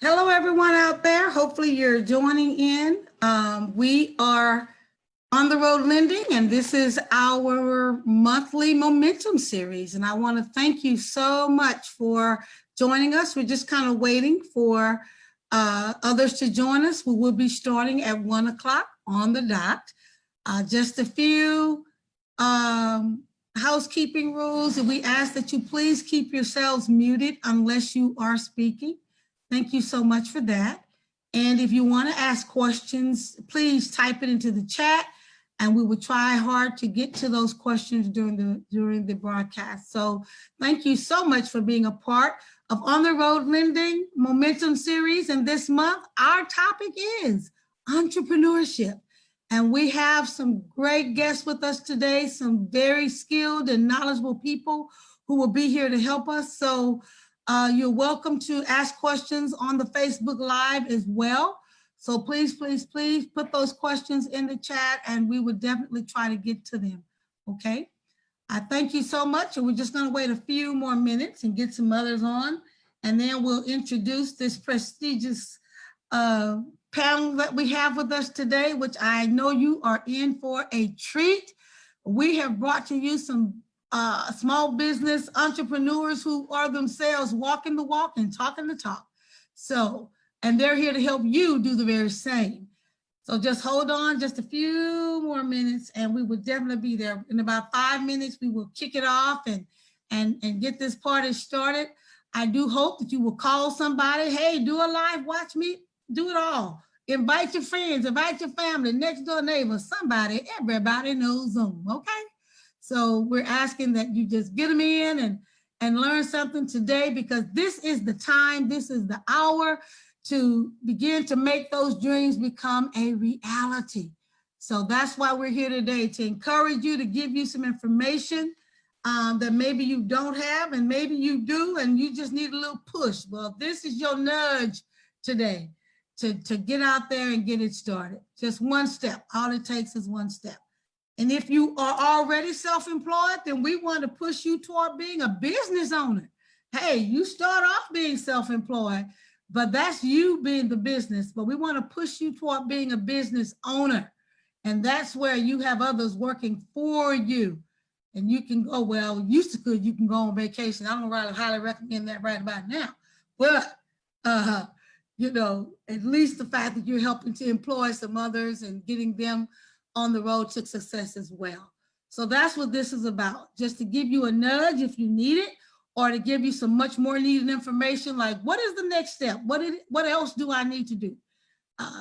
Hello, everyone out there. Hopefully you're joining in. We are on the road lending, and this is our monthly momentum series. And I want to thank you so much for joining us. We're just kind of waiting for others to join us. We will be starting at 1 o'clock on the dot. Just a few housekeeping rules, and we ask that you please keep yourselves muted unless you are speaking. Thank you so much for that. And if you want to ask questions, please type it into the chat, and we will try hard to get to those questions during the broadcast. So thank you so much for being a part of On the Road Lending Momentum Series. And this month, our topic is entrepreneurship. And we have some great guests with us today, some very skilled and knowledgeable people who will be here to help us. So you're welcome to ask questions on the Facebook Live as well. So please, please, please put those questions in the chat, and we would definitely try to get to them, okay? I thank you so much, and we're just gonna wait a few more minutes and get some others on, and then we'll introduce this prestigious panel that we have with us today, which I know you are in for a treat. We have brought to you some small business entrepreneurs who are themselves walking the walk and talking the talk. So, and they're here to help you do the very same. So just hold on just a few more minutes, and we will definitely be there. In about 5 minutes, we will kick it off and get this party started. I do hope that you will call somebody. Hey, do a live watch me, do it all. Invite your friends, invite your family, next door neighbor, somebody. Everybody knows Zoom, okay? So we're asking that you just get them in and learn something today, because this is the time, this is the hour to begin to make those dreams become a reality. So that's why we're here today, to encourage you, to give you some information that maybe you don't have, and maybe you do, and you just need a little push. Well, this is your nudge today to get out there and get it started. Just one step. All it takes is one step. And if you are already self-employed, then we want to push you toward being a business owner. Hey, you start off being self-employed, but that's you being the business. But we want to push you toward being a business owner. And that's where you have others working for you. And you can go, well, used to could, you can go on vacation. I don't really highly recommend that right about now. But, you know, at least the fact that you're helping to employ some others and getting them on the road to success as well. So that's what this is about, just to give you a nudge if you need it, or to give you some much more needed information, like what is the next step? What else do I need to do?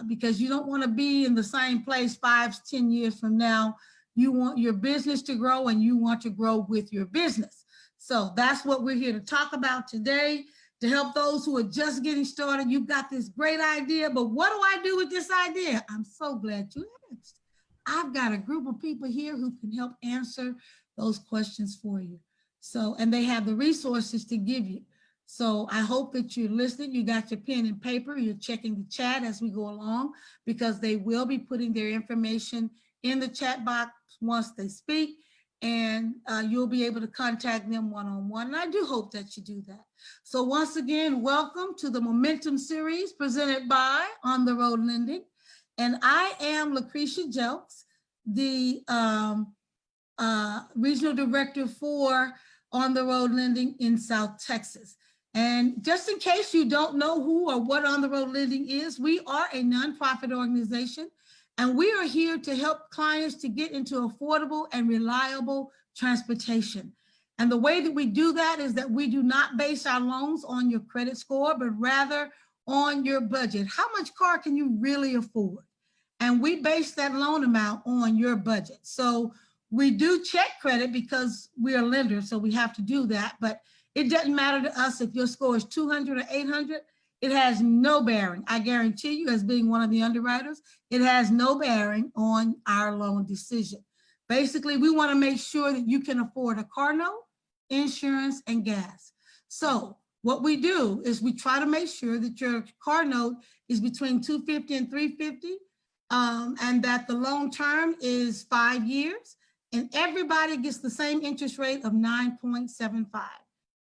Because you don't want to be in the same place 5 to 10 years from now. You want your business to grow, and you want to grow with your business. So that's what we're here to talk about today, to help those who are just getting started. You've got this great idea, but what do I do with this idea? I'm so glad you asked. I've got a group of people here who can help answer those questions for you. So, and they have the resources to give you. So I hope that you're listening. You got your pen and paper. You're checking the chat as we go along, because they will be putting their information in the chat box once they speak, and you'll be able to contact them one-on-one. And I do hope that you do that. So once again, welcome to the Momentum Series presented by On the Road Lending. And I am Lucretia Jelks, the Regional Director for On the Road Lending in South Texas. And just in case you don't know who or what On the Road Lending is, we are a nonprofit organization, and we are here to help clients to get into affordable and reliable transportation. And the way that we do that is that we do not base our loans on your credit score, but rather on your budget. How much car can you really afford? And we base that loan amount on your budget. So we do check credit because we are lenders, so we have to do that. But it doesn't matter to us if your score is 200 or 800. It has no bearing. I guarantee you, as being one of the underwriters, it has no bearing on our loan decision. Basically, we want to make sure that you can afford a car note, insurance, and gas. So what we do is we try to make sure that your car note is between 250 and 350, and that the loan term is 5 years, and everybody gets the same interest rate of 9.75.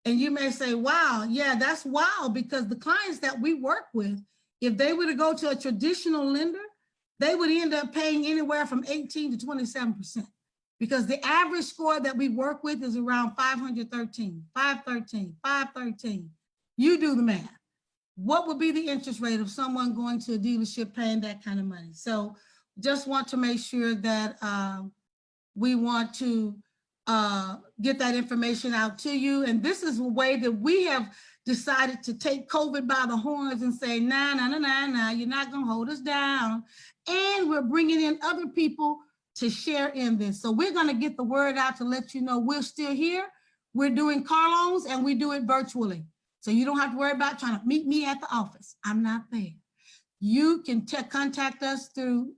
And you may say, wow, yeah, that's wow, because the clients that we work with, if they were to go to a traditional lender, they would end up paying anywhere from 18 to 27%, because the average score that we work with is around 513, 513, 513. You do the math. What would be the interest rate of someone going to a dealership paying that kind of money? So just want to make sure that we want to get that information out to you. And this is a way that we have decided to take COVID by the horns and say, nah, you're not gonna hold us down. And we're bringing in other people to share in this. So we're gonna get the word out to let you know we're still here. We're doing car loans and we do it virtually. So you don't have to worry about trying to meet me at the office. I'm not there. You can contact us through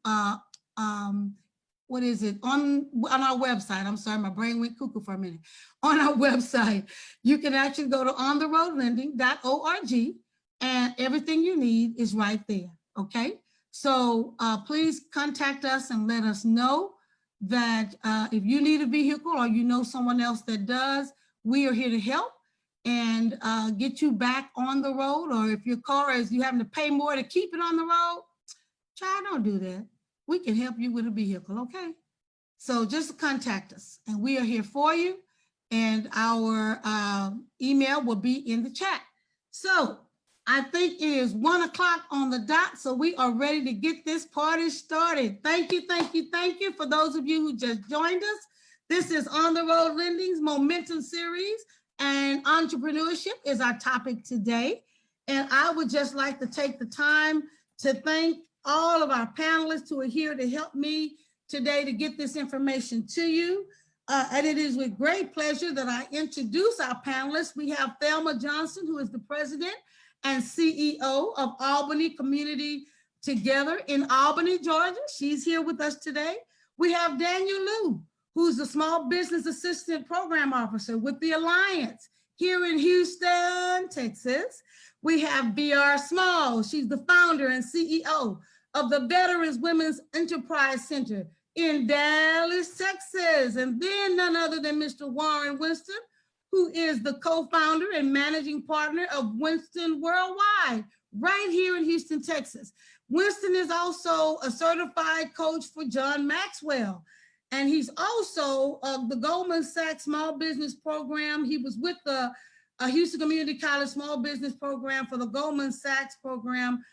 what is it, on our website. I'm sorry, my brain went cuckoo for a minute. On our website, you can actually go to ontheroadlending.org, and everything you need is right there, okay? So please contact us and let us know that if you need a vehicle or you know someone else that does, we are here to help and get you back on the road. Or if your car is, you having to pay more to keep it on the road, child, don't do that. We can help you with a vehicle, okay? So just contact us and we are here for you, and our email will be in the chat. So I think it is 1 o'clock on the dot, so we are ready to get this party started. Thank you, thank you, thank you for those of you who just joined us. This is On the Road Lending's Momentum Series, and entrepreneurship is our topic today. And I would just like to take the time to thank all of our panelists who are here to help me today to get this information to you. And it is with great pleasure that I introduce our panelists. We have Thelma Johnson, who is the president and CEO of Albany Community Together in Albany, Georgia. She's here with us today. We have Daniel Liu, who's the Small Business Assistant Program Officer with the Alliance here in Houston, Texas. We have BR Small. She's the founder and CEO of the Veterans Women's Enterprise Center in Dallas, Texas. And then none other than Mr. Warren Winston, who is the co-founder and managing partner of Winston Worldwide, right here in Houston, Texas. Winston is also a certified coach for John Maxwell. And he's also the Goldman Sachs Small Business Program. He was with the Houston Community College Small Business Program for the Goldman Sachs program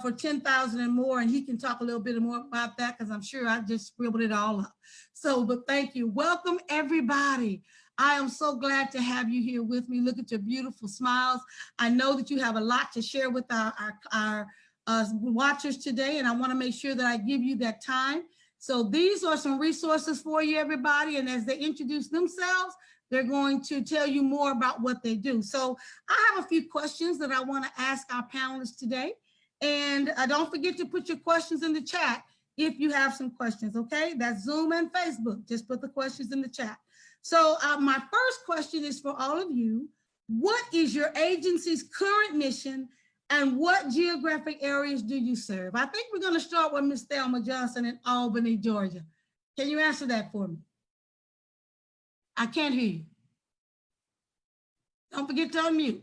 for 10,000 and more. And he can talk a little bit more about that because I'm sure I just scribbled it all up. So, but thank you. Welcome, everybody. I am so glad to have you here with me. Look at your beautiful smiles. I know that you have a lot to share with our watchers today, and I want to make sure that I give you that time. So these are some resources for you, everybody. And as they introduce themselves, they're going to tell you more about what they do. So I have a few questions that I want to ask our panelists today. And don't forget to put your questions in the chat if you have some questions, okay? That's Zoom and Facebook. Just put the questions in the chat. So my first question is for all of you. What is your agency's current mission and what geographic areas do you serve? I think we're going to start with Ms. Thelma Johnson in Albany, Georgia. Can you answer that for me? I can't hear you. Don't forget to unmute.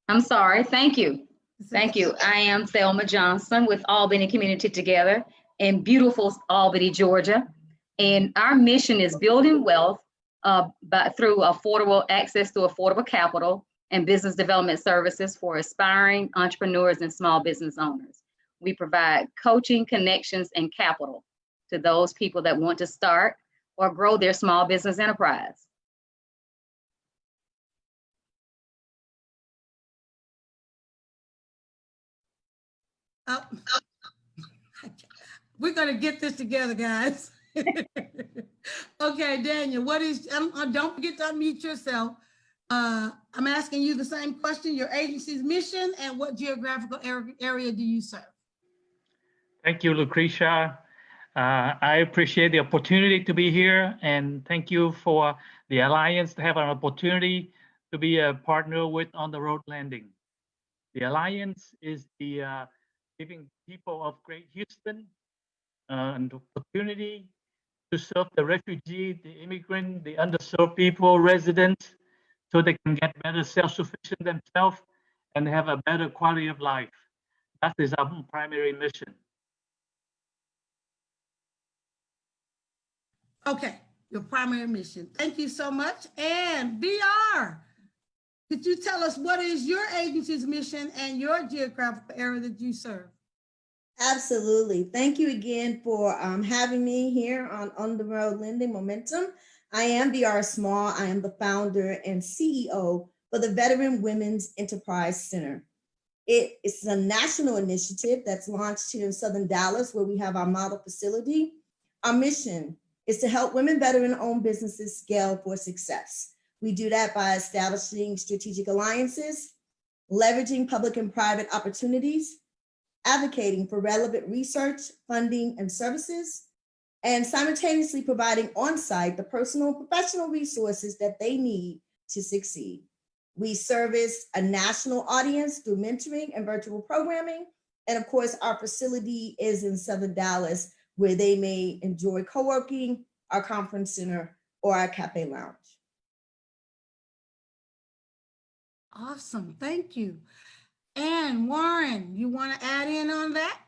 I'm sorry. Thank you. Thank you. I am Thelma Johnson with Albany Community Together in beautiful Albany, Georgia. And our mission is building wealth through affordable access to affordable capital and business development services for aspiring entrepreneurs and small business owners. We provide coaching, connections, and capital to those people that want to start or grow their small business enterprise. We're going to get this together, guys. Okay, Daniel, what is, don't forget to unmute yourself. I'm asking you the same question, your agency's mission and what geographical area do you serve? Thank you, Lucretia. I appreciate the opportunity to be here, and thank you for the Alliance to have an opportunity to be a partner with On the Road Lending. The Alliance is the giving people of Great Houston an opportunity to serve the refugee, the immigrant, the underserved people, residents, so they can get better self-sufficient themselves and have a better quality of life. That is our primary mission. Okay, your primary mission. Thank you so much. And VR, could you tell us what is your agency's mission and your geographical area that you serve? Absolutely. Thank you again for having me here on the Road Lending Momentum. I am VR Small. I am the founder and CEO for the Veteran Women's Enterprise Center. It is a national initiative that's launched here in Southern Dallas, where we have our model facility. Our mission is to help women veteran-owned businesses scale for success. We do that by establishing strategic alliances, leveraging public and private opportunities, advocating for relevant research, funding, and services, and simultaneously providing on-site the personal and professional resources that they need to succeed. We service a national audience through mentoring and virtual programming. And of course, our facility is in Southern Dallas, where they may enjoy co-working, our conference center, or our cafe lounge. Awesome, thank you. And Warren, you want to add in on that?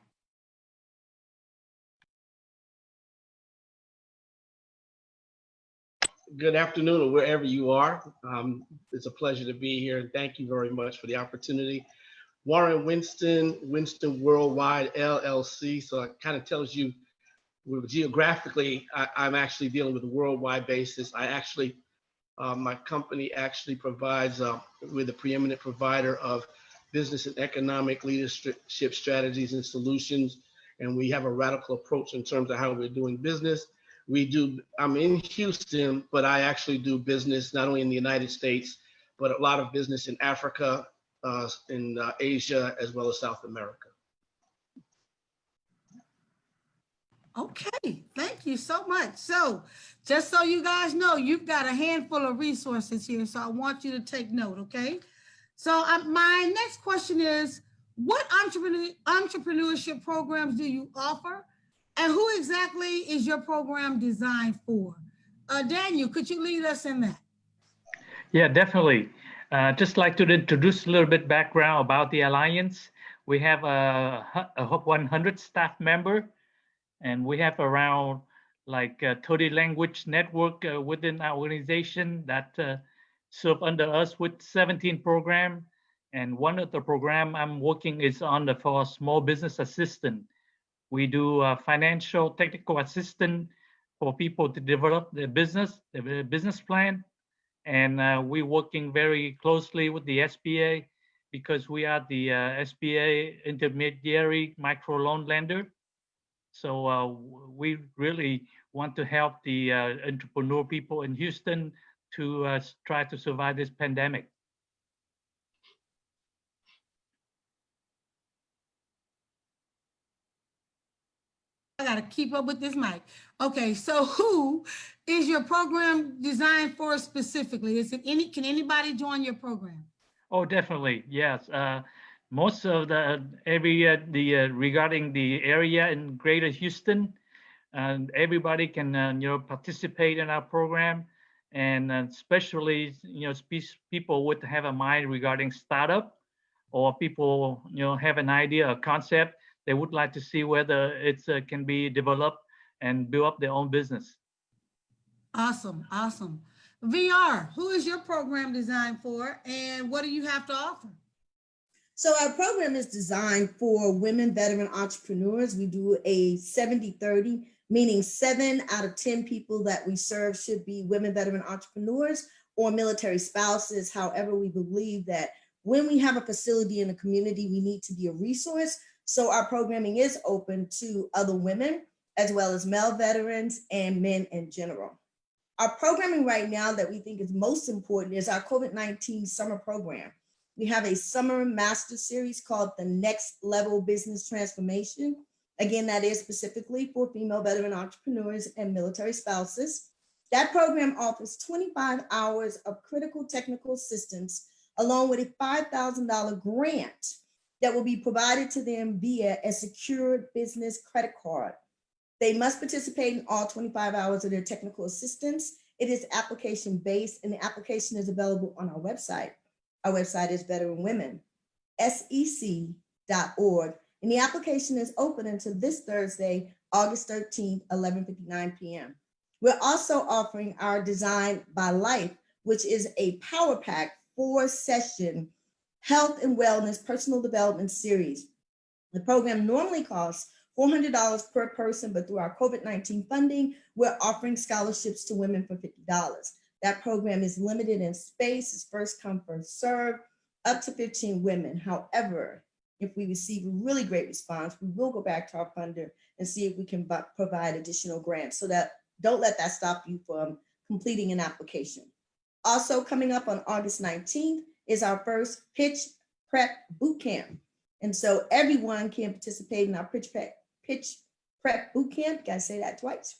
Good afternoon, or wherever you are. It's a pleasure to be here, and thank you very much for the opportunity. Warren Winston, Winston Worldwide LLC. So it kind of tells you geographically, I'm actually dealing with a worldwide basis. My company actually provides, we're the preeminent provider of business and economic leadership strategies and solutions. And we have a radical approach in terms of how we're doing business. I'm in Houston, but I actually do business not only in the United States, but a lot of business in Africa, in Asia, as well as South America. Okay, thank you so much. So just so you guys know, you've got a handful of resources here, so I want you to take note, okay? So my next question is, what entrepreneurship programs do you offer? And who exactly is your program designed for? Daniel, could you lead us in that? Yeah, definitely. Just like to introduce a little bit background about the Alliance. We have a 100 staff member, and we have around like 30 language network within our organization that serve under us with 17 program. And one of the program I'm working is on for small business assistant. We do financial technical assistance for people to develop their business plan. And we're working very closely with the SBA because we are the SBA intermediary microloan lender. So we really want to help the entrepreneur people in Houston to try to survive this pandemic. I gotta keep up with this mic. Okay, so who is your program designed for specifically? Can anybody join your program? Oh, definitely, yes. Most of regarding the area in Greater Houston, and everybody can participate in our program, and especially people would have a mind regarding startup, or people have an idea, a concept they would like to see whether it can be developed and build up their own business. Awesome, awesome. VR, who is your program designed for, and what do you have to offer? So our program is designed for women veteran entrepreneurs. We do a 70-30, meaning 7 out of 10 people that we serve should be women veteran entrepreneurs or military spouses. However, we believe that when we have a facility in a community, we need to be a resource. So our programming is open to other women, as well as male veterans and men in general. Our programming right now that we think is most important is our COVID-19 summer program. We have a summer master series called the Next Level Business Transformation. Again, that is specifically for female veteran entrepreneurs and military spouses. That program offers 25 hours of critical technical assistance, along with a $5,000 grant that will be provided to them via a secured business credit card. They must participate in all 25 hours of their technical assistance. It is application based, and the application is available on our website. Our website is veteranwomen.sec.org, and the application is open until this Thursday, August 13th, 11:59 p.m. We're also offering our Design by Life, which is a power pack 4-session health and wellness personal development series. The program normally costs $400 per person, but through our COVID-19 funding, we're offering scholarships to women for $50. That program is limited in space, it's first come, first serve, up to 15 women. However, if we receive a really great response, we will go back to our funder and see if we can provide additional grants. So that don't let that stop you from completing an application. Also coming up on August 19th is our first pitch prep boot camp. And so everyone can participate in our pitch prep boot camp. Gotta say that twice.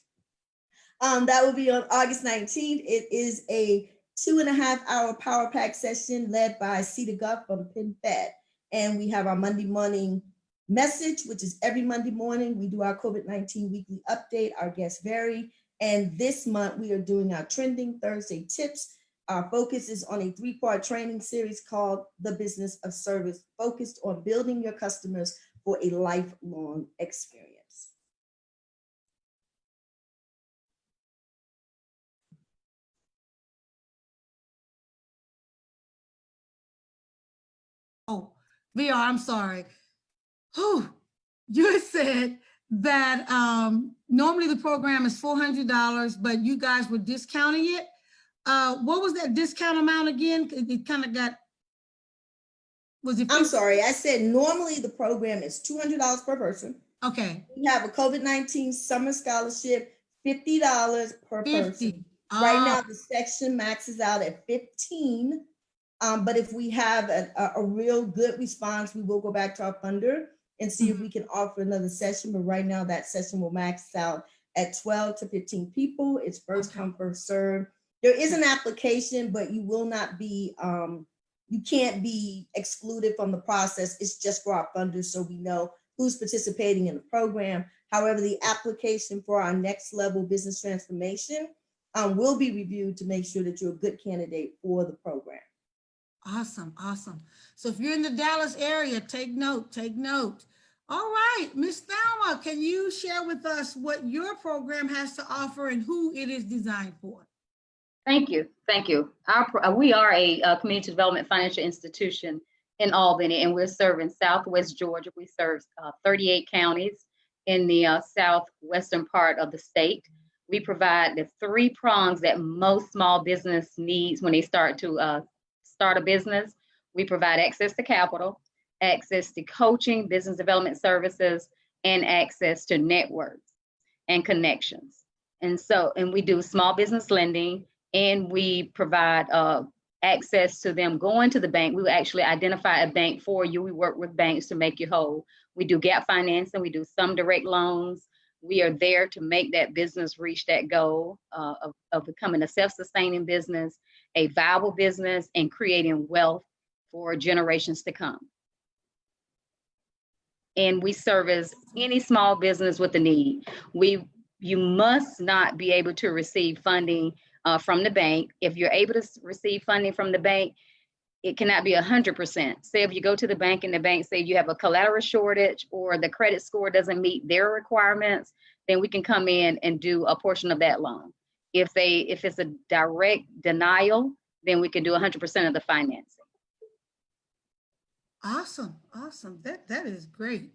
That will be on August 19th. It is a 2.5-hour power pack session led by Cedar Guff from PenFed. And we have our Monday morning message, which is every Monday morning. We do our COVID-19 weekly update. Our guests vary. And this month we are doing our Trending Thursday tips. Our focus is on a 3-part training series called The Business of Service, focused on building your customers for a lifelong experience. Oh, VR, I'm sorry. Whew. You said that normally the program is $400, but you guys were discounting it. What was that discount amount again? It kind of got, was it? I'm sorry, I said normally the program is $200 per person. Okay. We have a COVID-19 summer scholarship, $50 per 50. person. Right now, the section maxes out at 15. But if we have a real good response, we will go back to our funder and see if we can offer another session. But right now, that session will max out at 12 to 15 people. It's first come, first serve. There is an application, but you will not be, you can't be excluded from the process. It's just for our funders, so we know who's participating in the program. However, the application for our next level business transformation will be reviewed to make sure that you're a good candidate for the program. Awesome, awesome. So if you're in the Dallas area, take note, take note. All right, Ms. Thelma, can you share with us what your program has to offer and who it is designed for? Thank you. Thank you. We are a community development financial institution in Albany, and we're serving Southwest Georgia. We serve 38 counties in the southwestern part of the state. We provide the 3 prongs that most small business needs when they start to start a business. We provide access to capital, access to coaching, business development services, and access to networks and connections. And we do small business lending, and we provide access to them going to the bank. We will actually identify a bank for you. We work with banks to make you whole. We do gap financing. We do some direct loans. We are there to make that business reach that goal of becoming a self-sustaining business, a viable business, and creating wealth for generations to come. And we service any small business with a need. You must not be able to receive funding from the bank. If you're able to receive funding from the bank, it cannot be 100%. Say if you go to the bank and the bank say you have a collateral shortage or the credit score doesn't meet their requirements, then we can come in and do a portion of that loan. If it's a direct denial, then we can do 100% of the financing. Awesome, awesome. That is great.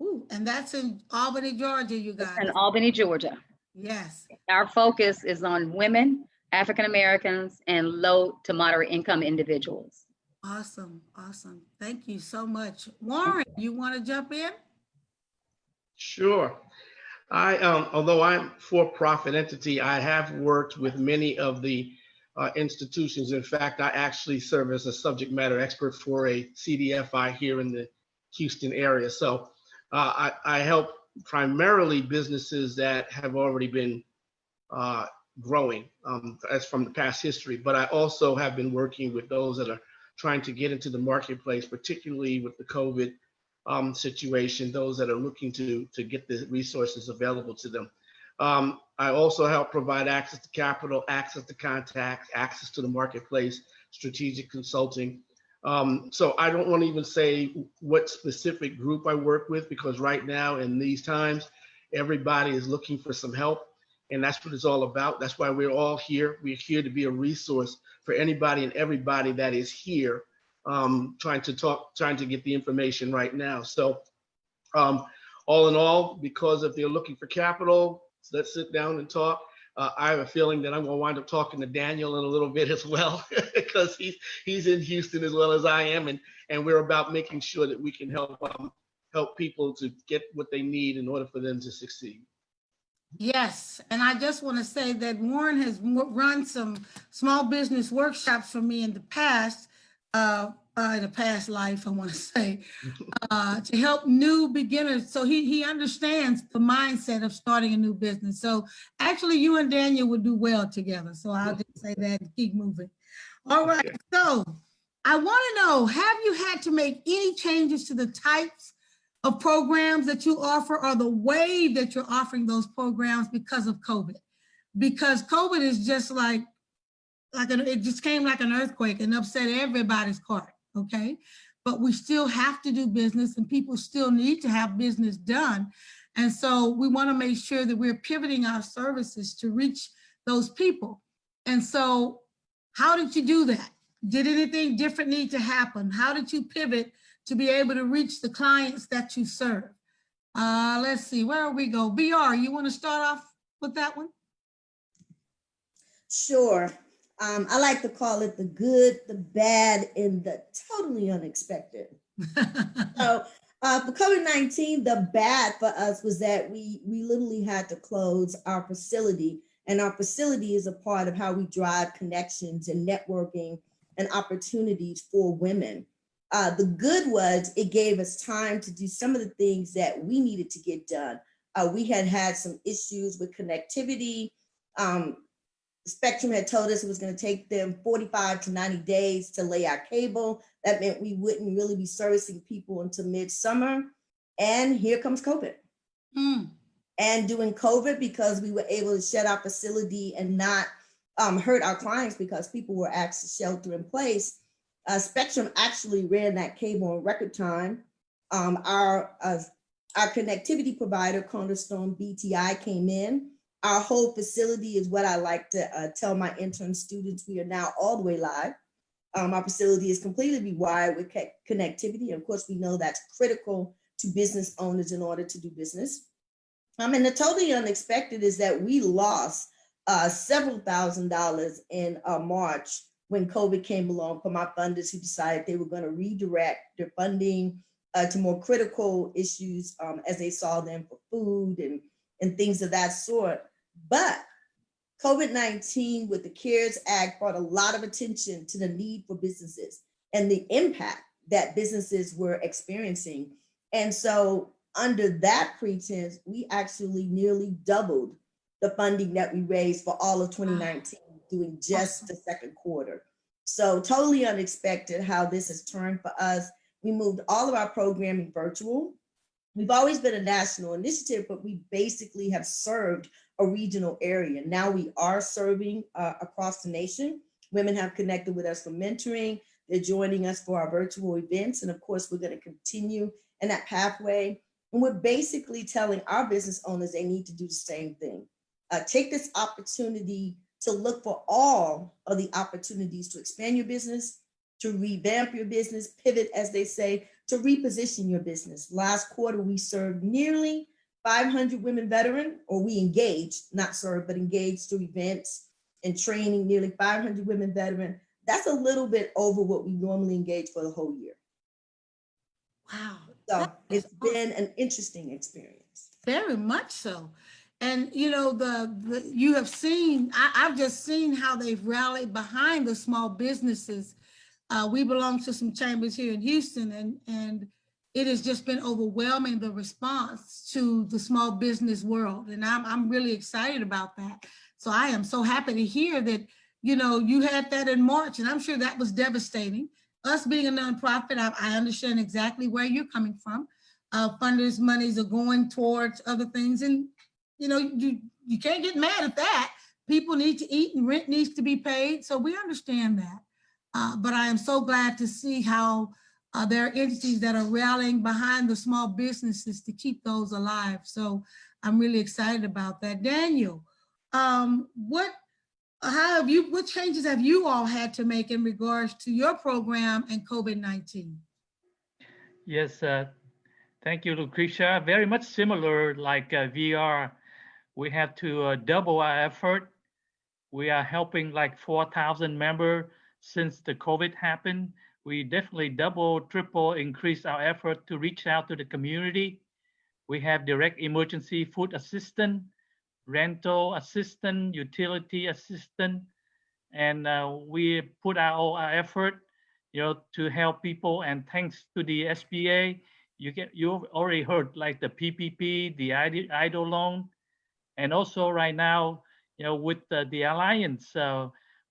Ooh, and that's in Albany, Georgia, you guys. In Albany, Georgia. Yes. Our focus is on women, African Americans, and low to moderate income individuals. Awesome, awesome. Thank you so much. Warren, you want to jump in? Sure. Although I'm for-profit entity, I have worked with many of the institutions. In fact, I actually serve as a subject matter expert for a CDFI here in the Houston area. So I help primarily businesses that have already been growing as from the past history, but I also have been working with those that are trying to get into the marketplace, particularly with the COVID situation, those that are looking to get the resources available to them. I also help provide access to capital, access to contacts, access to the marketplace, strategic consulting. So I don't want to even say what specific group I work with, because right now in these times, everybody is looking for some help. And that's what it's all about. That's why we're all here. We're here to be a resource for anybody and everybody that is here, trying to get the information right now. So all in all, because if they're looking for capital, let's sit down and talk. I have a feeling that I'm going to wind up talking to Daniel in a little bit as well, because he's in Houston as well as I am, and we're about making sure that we can help people to get what they need in order for them to succeed. Yes, and I just want to say that Warren has run some small business workshops for me in the past life, I want to say, to help new beginners. So he understands the mindset of starting a new business. So actually, you and Daniel would do well together. So I'll just say that and keep moving. All right. Okay. So I want to know, have you had to make any changes to the types of programs that you offer, or the way that you're offering those programs because of COVID? Because COVID is just it just came like an earthquake and upset everybody's cart, okay? But we still have to do business, and people still need to have business done. And so we want to make sure that we're pivoting our services to reach those people. And so how did you do that? Did anything different need to happen? How did you pivot to be able to reach the clients that you serve? Let's see, where we go? VR, you want to start off with that one? Sure. I like to call it the good, the bad, and the totally unexpected. So for COVID-19, the bad for us was that we literally had to close our facility, and our facility is a part of how we drive connections and networking and opportunities for women. The good was it gave us time to do some of the things that we needed to get done. We had some issues with connectivity. Spectrum had told us it was going to take them 45 to 90 days to lay our cable. That meant we wouldn't really be servicing people until midsummer. And here comes COVID. And doing COVID, because we were able to shut our facility and not hurt our clients because people were asked to shelter in place, Spectrum actually ran that cable in record time. Our connectivity provider, Cornerstone BTI, came in. Our whole facility is what I like to tell my intern students. We are now all the way live. Our facility is completely rewired with connectivity. And of course, we know that's critical to business owners in order to do business. And the totally unexpected is that we lost several $1,000s in March when COVID came along, from our funders who decided they were going to redirect their funding to more critical issues as they saw them, for food and things of that sort. But COVID-19 with the CARES Act brought a lot of attention to the need for businesses and the impact that businesses were experiencing. And so under that pretense, we actually nearly doubled the funding that we raised for all of 2019, doing just the second quarter. So totally unexpected how this has turned for us. We moved all of our programming virtual. We've always been a national initiative, but we basically have served a regional area. Now we are serving across the nation. Women have connected with us for mentoring. They're joining us for our virtual events. And of course, we're going to continue in that pathway. And we're basically telling our business owners they need to do the same thing. Take this opportunity to look for all of the opportunities to expand your business, to revamp your business, pivot, as they say, to reposition your business. Last quarter, we served nearly 500 women veteran, or we engaged, not served, but engaged through events and training, nearly 500 women veteran. That's a little bit over what we normally engage for the whole year. Wow. So it's been an interesting experience. Very much so. And you know, you have seen, I've just seen how they've rallied behind the small businesses. We belong to some chambers here in Houston, and it has just been overwhelming, the response to the small business world. And I'm really excited about that. So I am so happy to hear that, you know, you had that in March, and I'm sure that was devastating. Us being a nonprofit, I understand exactly where you're coming from. funders' monies are going towards other things. And, you know, you can't get mad at that. People need to eat and rent needs to be paid. So we understand that. But I am so glad to see how there are entities that are rallying behind the small businesses to keep those alive. So I'm really excited about that. Daniel, what changes have you all had to make in regards to your program and COVID-19? Yes, thank you, Lucretia. Very much similar like VR. We have to double our effort. We are helping like 4,000 members since the COVID happened. We definitely double, triple increase our effort to reach out to the community. We have direct emergency food assistance, rental assistance, utility assistance, and we put out all our effort, you know, to help people. And thanks to the SBA, you've already heard like the PPP, the idle loan, and also right now, you know, with the Alliance,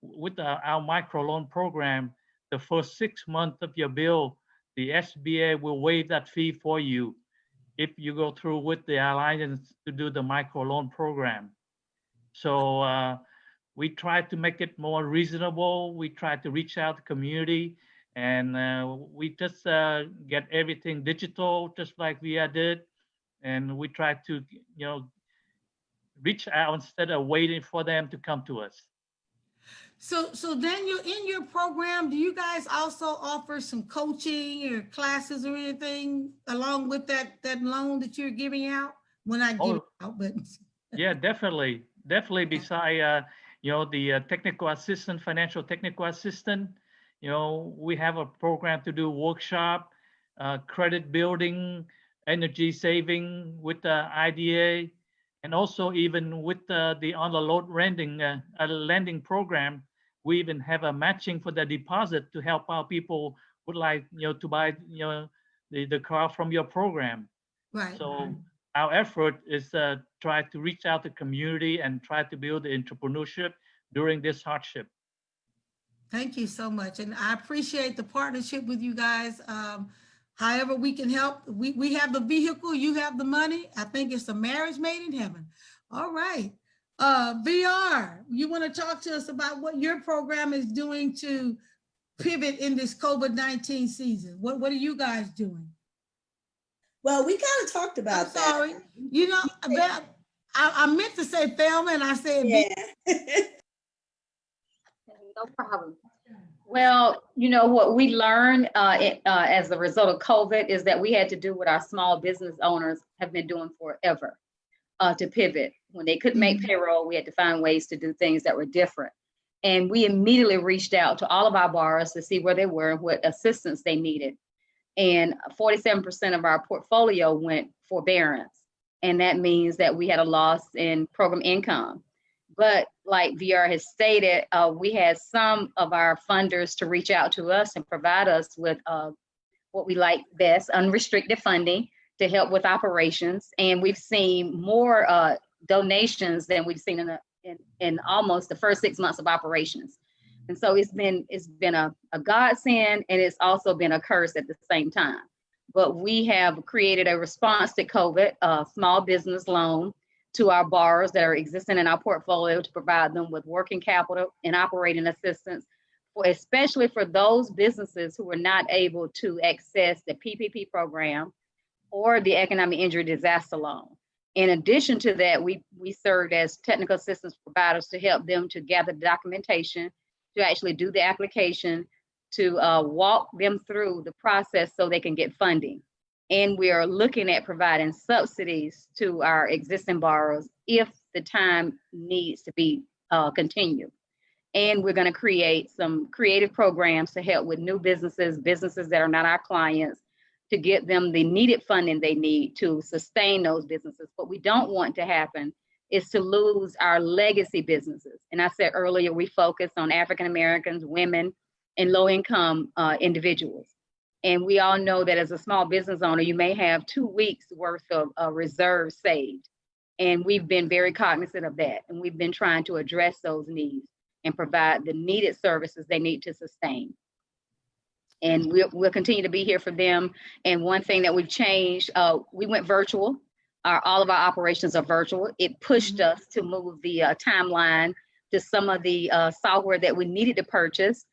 with our microloan program, the first 6 months of your bill, the SBA will waive that fee for you if you go through with the Alliance to do the microloan program. So we try to make it more reasonable. We try to reach out to the community, and we just get everything digital, just like VR did. And we try to, you know, reach out instead of waiting for them to come to us. So Daniel, in your program, do you guys also offer some coaching or classes or anything along with that loan that you're giving out? Well, not giving out, but yeah, definitely. Beside, you know, the technical assistant, financial technical assistant, you know, we have a program to do workshop, credit building, energy saving with the IDA, and also even with the on the load lending program. We even have a matching for the deposit to help our people would like, you know, to buy, you know, the car from your program. right. So our effort is try to reach out to the community and try to build the entrepreneurship during this hardship. Thank you so much. And I appreciate the partnership with you guys. However we can help, we have the vehicle, you have the money. I think it's a marriage made in heaven. All right. VR, you want to talk to us about what your program is doing to pivot in this COVID-19 season? What are you guys doing? Well, we kind of talked about I'm sorry. that. You know, I meant to say Thelma and I said Yeah. No problem. Well, you know, what we learned as a result of COVID is that we had to do what our small business owners have been doing forever, to pivot. When they couldn't make payroll, we had to find ways to do things that were different. And we immediately reached out to all of our borrowers to see where they were and what assistance they needed. And 47% of our portfolio went forbearance. And that means that we had a loss in program income. But like VR has stated, we had some of our funders to reach out to us and provide us with what we like best, unrestricted funding to help with operations. And we've seen more donations than we've seen in almost the first 6 months of operations. And so it's been a godsend, and it's also been a curse at the same time. But we have created a response to COVID, a small business loan to our borrowers that are existing in our portfolio to provide them with working capital and operating assistance, especially for those businesses who were not able to access the PPP program or the economic injury disaster loan. In addition to that, we served as technical assistance providers to help them to gather the documentation, to actually do the application, to walk them through the process so they can get funding. And we are looking at providing subsidies to our existing borrowers if the time needs to be continued. And we're going to create some creative programs to help with new businesses that are not our clients, to get them the needed funding they need to sustain those businesses. What we don't want to happen is to lose our legacy businesses. And I said earlier, we focus on African Americans, women, and low-income individuals. And we all know that as a small business owner, you may have 2 weeks worth of reserves saved. And we've been very cognizant of that. And we've been trying to address those needs and provide the needed services they need to sustain. and we'll continue to be here for them. And one thing that we've changed, we went virtual. All of our operations are virtual. It pushed us to move the timeline to some of the software that we needed to purchase.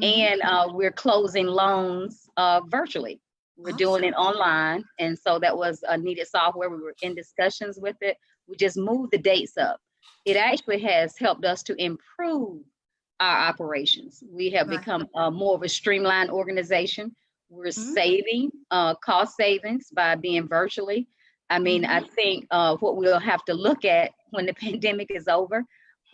And we're closing loans virtually. We're doing it online. And so that was a needed software. We were in discussions with it. We just moved the dates up. It actually has helped us to improve our operations. We have become more of a streamlined organization. We're saving cost savings by being virtually. I mean, I think what we'll have to look at when the pandemic is over,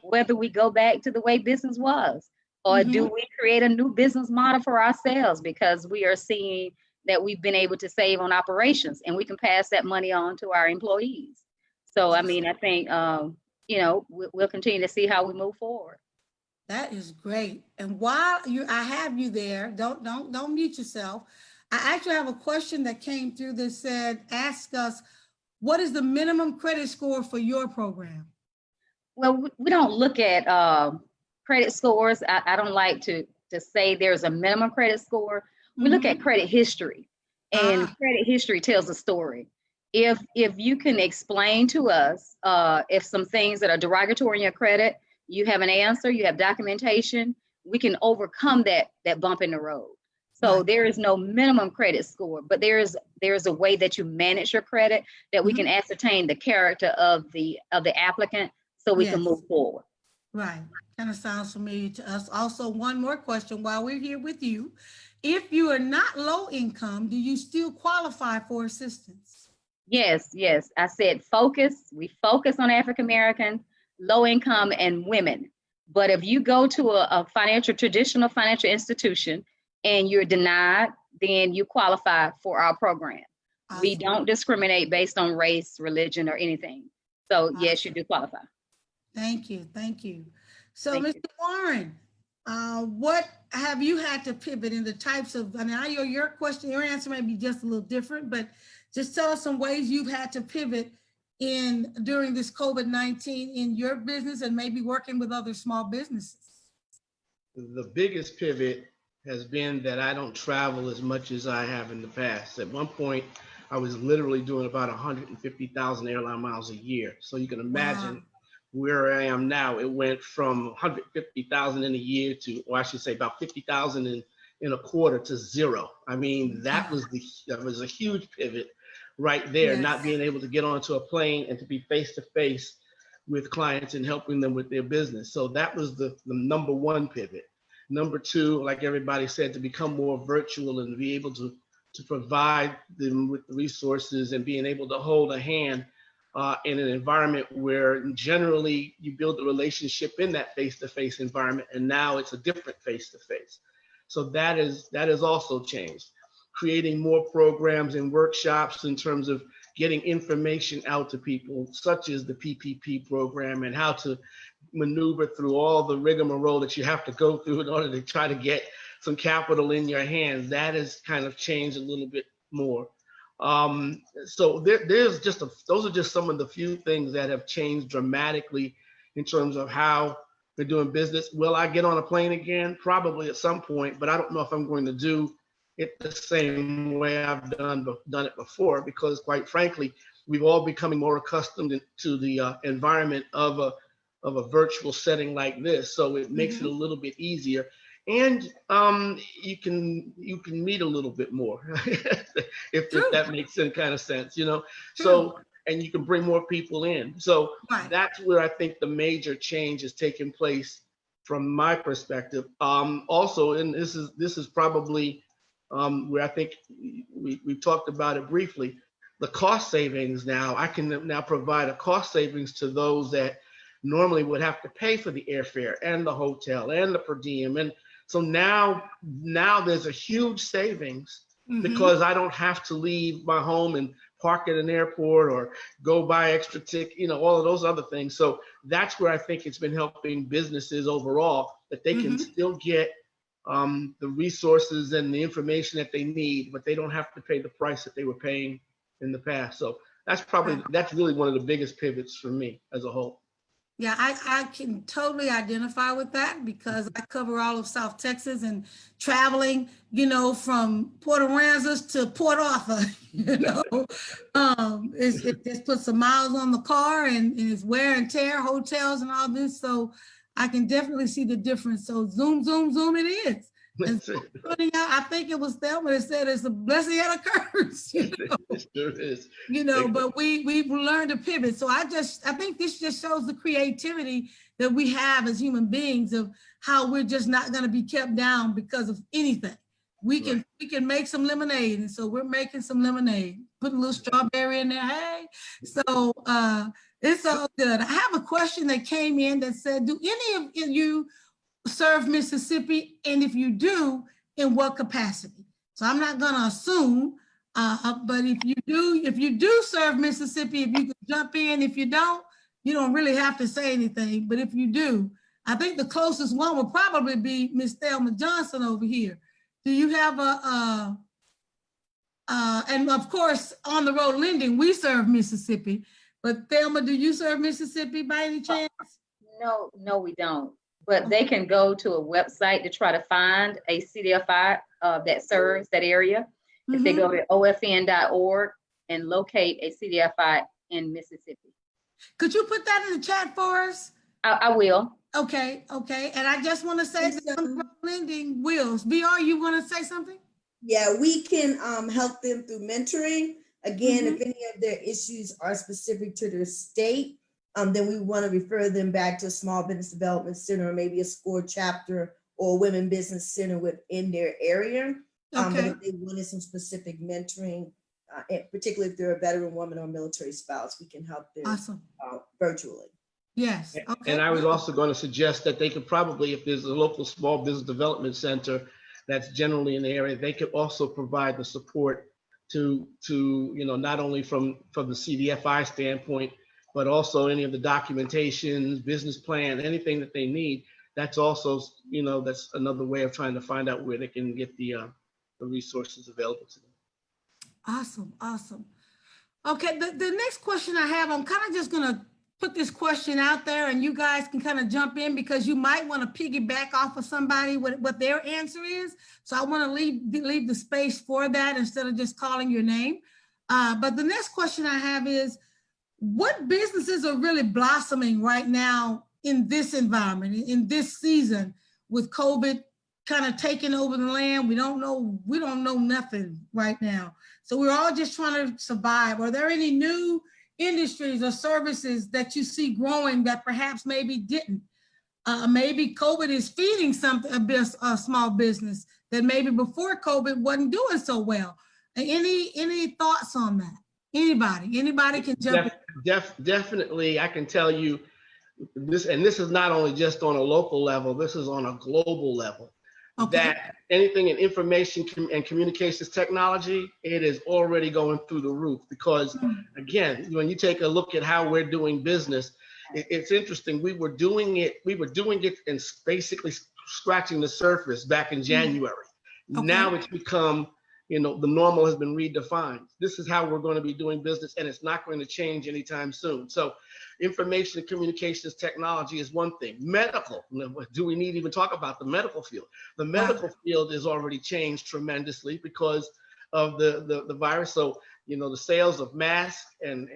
whether we go back to the way business was, or do we create a new business model for ourselves, because we are seeing that we've been able to save on operations and we can pass that money on to our employees. So, I mean, I think, you know, we'll continue to see how we move forward. That is great. And while I have you there, don't mute yourself. I actually have a question that came through that said, ask us, what is the minimum credit score for your program? Well, we don't look at credit scores. I don't like to say there's a minimum credit score. We look at credit history, and credit history tells a story. If you can explain to us if some things that are derogatory in your credit, you have an answer, you have documentation, we can overcome that bump in the road. So there is no minimum credit score, but there's a way that you manage your credit that we can ascertain the character of the applicant so we can move forward. Right. Kind of sounds familiar to us. Also, one more question while we're here with you. If you are not low income, do you still qualify for assistance? Yes. I said focus. We focus on African American, low income, and women. But if you go to a traditional financial institution and you're denied, then you qualify for our program. Awesome. We don't discriminate based on race, religion, or anything. So awesome. Yes, you do qualify. Thank you. So, Mr. Warren, what have you had to pivot in the types of, I know your question, your answer may be just a little different, but just tell us some ways you've had to pivot during this COVID-19 in your business and maybe working with other small businesses. The biggest pivot has been that I don't travel as much as I have in the past. At one point, I was literally doing about 150,000 airline miles a year. So you can imagine where I am now. It went from 150,000 in a year to, or I should say about 50,000 in a quarter to zero. I mean, that was a huge pivot right there, not being able to get onto a plane and to be face-to-face with clients and helping them with their business. So that was the number one pivot. Number two, like everybody said, to become more virtual and to be able to provide them with the resources and being able to hold a hand in an environment where generally you build a relationship in that face-to-face environment, and now it's a different face-to-face. So that has also changed. Creating more programs and workshops in terms of getting information out to people, such as the PPP program, and how to maneuver through all the rigmarole that you have to go through in order to try to get some capital in your hands. That has kind of changed a little bit more. So those are just some of the few things that have changed dramatically in terms of how we're doing business. Will I get on a plane again? Probably at some point, but I don't know if I'm going to do it the same way I've done it before, because quite frankly, we've all becoming more accustomed to the environment of a virtual setting like this. So it makes it a little bit easier. And you can meet a little bit more, if that makes any kind of sense, you know. So, and you can bring more people in. So that's where I think the major change is taking place from my perspective. Also, and this is probably where I think we talked about it briefly, the cost savings now. I can now provide a cost savings to those that normally would have to pay for the airfare and the hotel and the per diem. And so now there's a huge savings because I don't have to leave my home and park at an airport or go buy extra ticket, you know, all of those other things. So that's where I think it's been helping businesses overall, that they can still get the resources and the information that they need, but they don't have to pay the price that they were paying in the past. So that's really one of the biggest pivots for me as a whole. Yeah, I can totally identify with that because I cover all of South Texas and traveling, from Port Aransas to Port Arthur, it just puts some miles on the car and it's wear and tear, hotels and all this. So I can definitely see the difference. So zoom, zoom, zoom it is. And I think it was Thelma that said it's a blessing and a curse. It sure is. But we've learned to pivot. So I think this just shows the creativity that we have as human beings of how we're just not going to be kept down because of anything. We can make some lemonade, and so we're making some lemonade, putting a little strawberry in there. Hey, so it's all good. I have a question that came in that said, do any of you serve Mississippi, and if you do, in what capacity? So I'm not going to assume. But if you do serve Mississippi, if you could jump in, if you don't really have to say anything. But if you do, I think the closest one would probably be Miss Thelma Johnson over here. Do you have and of course, on the road lending, we serve Mississippi. But Thelma, do you serve Mississippi by any chance? No, we don't. But they can go to a website to try to find a CDFI that serves that area. If they go to ofn.org and locate a CDFI in Mississippi. Could you put that in the chat for us? I will. Okay. And I just want to say that on the road lending wills. BR, you want to say something? Yeah, we can help them through mentoring. Again, if any of their issues are specific to their state, then we want to refer them back to a small business development center or maybe a SCORE chapter or a women business center within their area. But if they wanted some specific mentoring, particularly if they're a veteran woman or military spouse, we can help them virtually. Yes. Okay. And I was also going to suggest that they could probably, if there's a local small business development center that's generally in the area, they could also provide the support to not only from the CDFI standpoint, but also any of the documentations, business plan, anything that they need. That's also, that's another way of trying to find out where they can get the resources available to them. Awesome. Okay, the next question I have, I'm kind of just gonna put this question out there and you guys can kind of jump in because you might want to piggyback off of somebody what their answer is. So I want to leave the space for that instead of just calling your name. But the next question I have is, what businesses are really blossoming right now in this environment, in this season with COVID kind of taking over the land? We don't know nothing right now. So we're all just trying to survive. Are there any new industries or services that you see growing that perhaps maybe didn't? Maybe COVID is feeding a small business that maybe before COVID wasn't doing so well. Any thoughts on that? Anybody can jump in. Definitely, I can tell you this, and this is not only just on a local level, this is on a global level. Okay. That anything in information and communications technology, it is already going through the roof because, again, when you take a look at how we're doing business, it's interesting. We were doing it and basically scratching the surface back in January. Okay. Now it's become, the normal has been redefined. This is how we're going to be doing business, and it's not going to change anytime soon. So information and communications technology is one thing. Medical, do we need to even talk about the medical field? The medical field has already changed tremendously because of the virus. So, the sales of masks and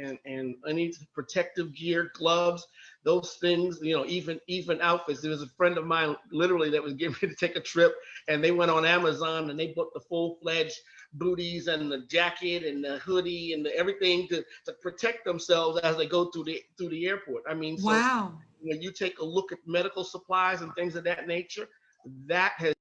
any protective gear, gloves, those things, even outfits. There was a friend of mine literally that was getting ready to take a trip, and they went on Amazon and they bought the full-fledged booties and the jacket and the hoodie and everything to protect themselves as they go through the airport. I mean, wow. So when you take a look at medical supplies and things of that nature, that has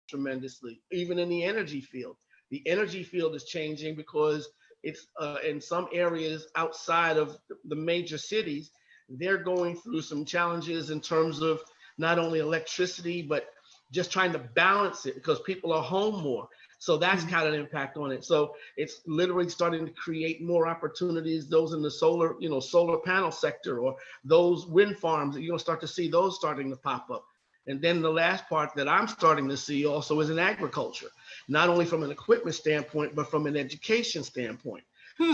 tremendously, even in the energy field. The energy field is changing because it's in some areas outside of the major cities, they're going through some challenges in terms of not only electricity, but just trying to balance it because people are home more. So that's had an impact on it. So it's literally starting to create more opportunities, those in the solar panel sector or those wind farms, you're gonna start to see those starting to pop up. And then the last part that I'm starting to see also is in agriculture, not only from an equipment standpoint, but from an education standpoint.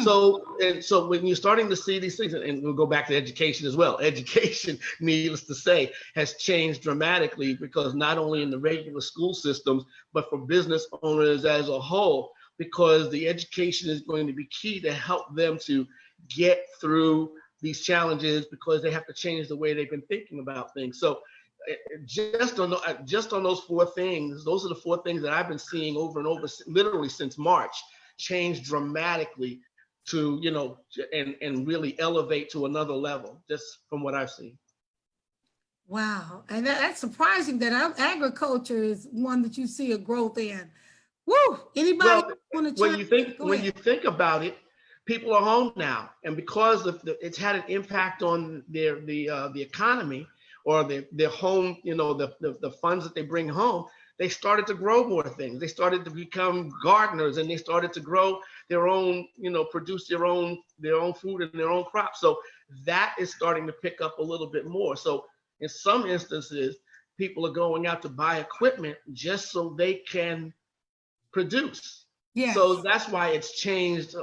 So when you're starting to see these things, and we'll go back to education as well. Education, needless to say, has changed dramatically, because not only in the regular school systems, but for business owners as a whole, because the education is going to be key to help them to get through these challenges, because they have to change the way they've been thinking about things. So just on those four things, those are the four things that I've been seeing over and over, literally since March, change dramatically to, and really elevate to another level, just from what I've seen. Wow. And that's surprising that agriculture is one that you see a growth in. Woo! Anybody want to when you think about it, people are home now, and because it's had an impact on the economy, or their home, the funds that they bring home, they started to grow more things. They started to become gardeners, and they started to grow their own, produce their own food and their own crops. So that is starting to pick up a little bit more. So in some instances, people are going out to buy equipment just so they can produce. Yes. So that's why it's changed,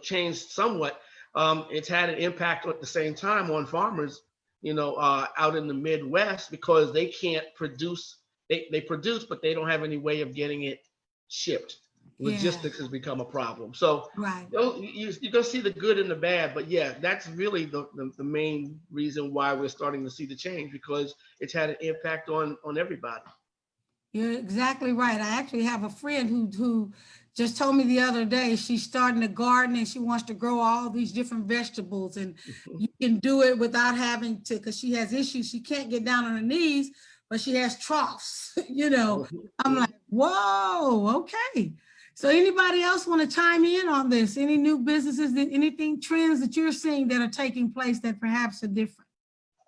changed somewhat. It's had an impact at the same time on farmers, out in the Midwest, because they can't produce. They produce, but they don't have any way of getting it shipped. Logistics has become a problem. So right. You're going to see the good and the bad, but yeah, that's really the main reason why we're starting to see the change, because it's had an impact on everybody. You're exactly right. I actually have a friend who just told me the other day she's starting a garden and she wants to grow all these different vegetables, and you can do it without having to, because she has issues. She can't get down on her knees, but she has troughs, I'm like, whoa, okay. So anybody else want to chime in on this? Any new businesses, anything, trends that you're seeing that are taking place that perhaps are different?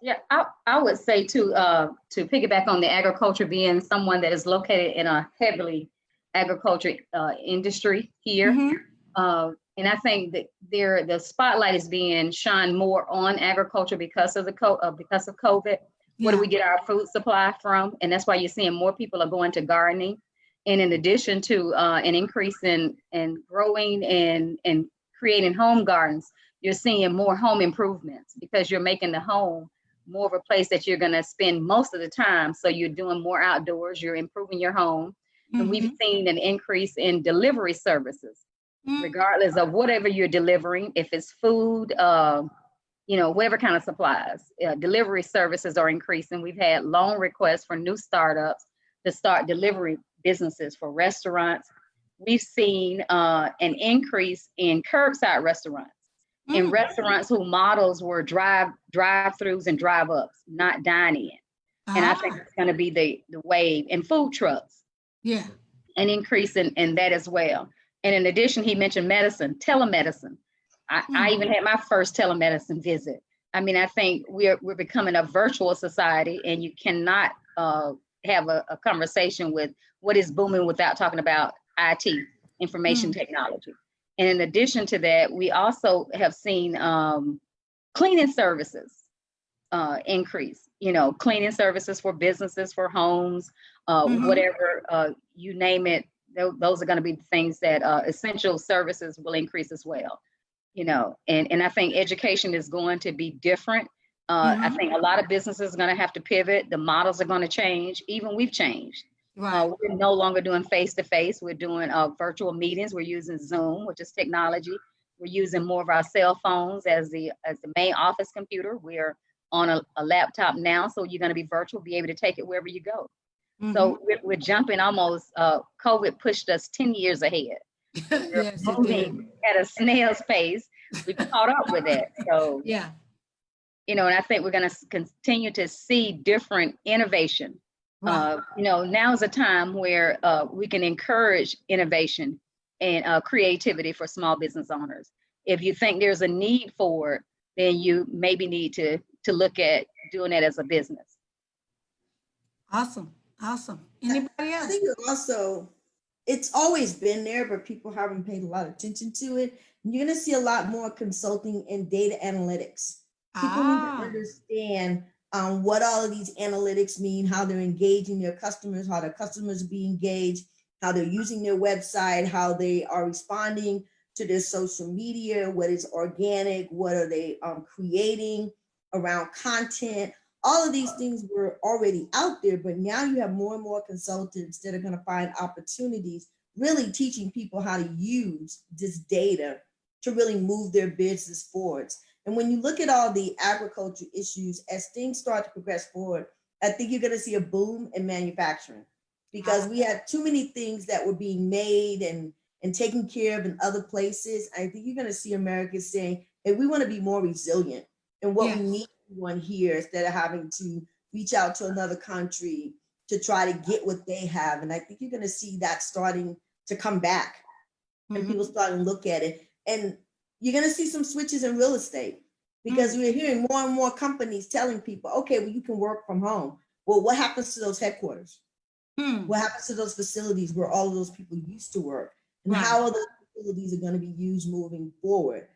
Yeah, I would say to piggyback on the agriculture, being someone that is located in a heavily agriculture industry here. Mm-hmm. And I think that the spotlight is being shined more on agriculture because of COVID. Yeah. Where do we get our food supply from? And that's why you're seeing more people are going to gardening. And in addition to an increase in growing and creating home gardens, you're seeing more home improvements, because you're making the home more of a place that you're going to spend most of the time. So you're doing more outdoors, you're improving your home. Mm-hmm. And we've seen an increase in delivery services, regardless of whatever you're delivering, if it's food, whatever kind of supplies, delivery services are increasing. We've had long requests for new startups to start delivery businesses for restaurants. We've seen an increase in curbside restaurants. In restaurants whose models were drive-throughs and drive-ups, not dine-in. And I think it's going to be the wave. And food trucks. Yeah. An increase in that as well. And in addition, he mentioned telemedicine. I even had my first telemedicine visit. I mean, I think we're becoming a virtual society, and you cannot have a conversation with what is booming without talking about IT, information technology. And in addition to that, we also have seen cleaning services increase, cleaning services for businesses, for homes, whatever, you name it. Those are going to be things that essential services will increase as well, and I think education is going to be different. I think a lot of businesses are going to have to pivot. The models are going to change. Even we've changed. Right. We're no longer doing face-to-face. We're doing virtual meetings. We're using Zoom, which is technology. We're using more of our cell phones as the main office computer. We're on a laptop now, so you're going to be virtual, be able to take it wherever you go. So we're jumping almost, COVID pushed us 10 years ahead. Yes, moving at a snail's pace. We caught up with it. So, yeah. And I think we're going to continue to see different innovation. Right. Now is a time where we can encourage innovation and creativity for small business owners. If you think there's a need for it, then you maybe need to look at doing it as a business. Awesome. Anybody else? I think it's always been there, but people haven't paid a lot of attention to it. You're going to see a lot more consulting and data analytics. People need to understand what all of these analytics mean, how they're engaging their customers, how their customers be engaged, how they're using their website, how they are responding to their social media, what is organic, what are they creating around content. All of these things were already out there, but now you have more and more consultants that are going to find opportunities, really teaching people how to use this data to really move their business forwards. And when you look at all the agriculture issues, as things start to progress forward, I think you're going to see a boom in manufacturing, because we had too many things that were being made and taken care of in other places. I think you're going to see America saying, hey, we want to be more resilient, and what we need one here instead of having to reach out to another country to try to get what they have. And I think you're going to see that starting to come back, and people starting to look at it. And you're going to see some switches in real estate, because we're hearing more and more companies telling people, okay, well, you can work from home. Well, what happens to those headquarters? What happens to those facilities where all of those people used to work? And how are those facilities are going to be used moving forward?